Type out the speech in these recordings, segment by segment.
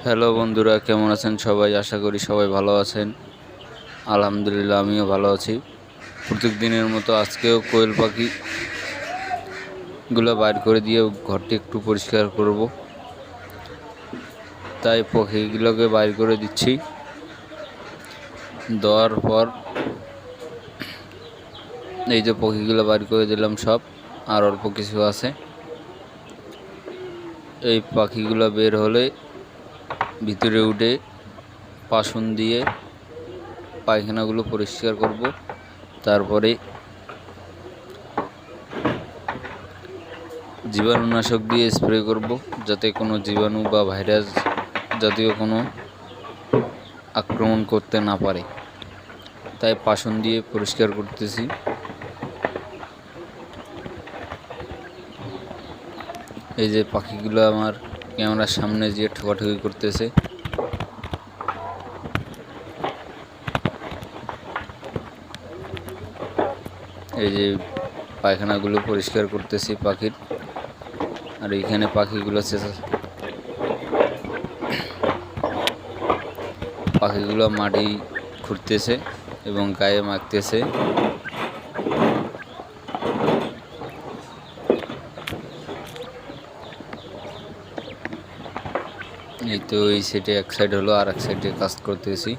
Hello বন্ধুরা, কেমন আছেন সবাই? আশা করি সবাই ভালো আছেন। আলহামদুলিল্লাহ, আমিও ভালো আছি। প্রত্যেক দিনের মতো আজকেও কোয়েল পাখিগুলো বাইর করে দিয়ে ঘরটি একটু পরিষ্কার করব, তাই পাখিগুলোকে বাইর করে দিচ্ছি। দেওয়ার পর এই যে পাখিগুলো বাইর করে দিলাম সব, আর অল্প কিছু আছে। এই পাখিগুলো বের হলে ভিতরে উঠে পাসন দিয়ে পায়খানাগুলো পরিষ্কার করব। তারপরে জীবাণুনাশক দিয়ে স্প্রে করব, যাতে কোনো জীবাণু বা ভাইরাস জাতীয় কোনো আক্রমণ করতে না পারে। তাই পাসন দিয়ে পরিষ্কার করতেছি। এই যে পাখিগুলো আমার ক্যামেরার সামনে যে ঠোকাঠুকি করতেছে। এই যে পায়খানাগুলো পরিষ্কার করতেছি পাখির, আর এইখানে পাখিগুলো মাটি খুঁড়তেছে এবং গায়ে মাখতেছে। এই তো এই সাইডে এক সাইড হলো, আর এক সাইডে কাজ করতেছি।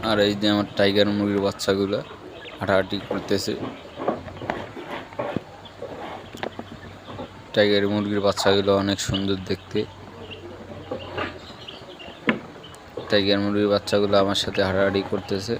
আর এই যে আমার টাইগার মুরগির বাচ্চাগুলো হাঁটাহাঁটি করতেছে। টাইগার মুরগির বাচ্চাগুলো অনেক সুন্দর দেখতে। টাইগার মুরগির বাচ্চাগুলো আমার সাথে হাঁটাহাঁটি করতেছে।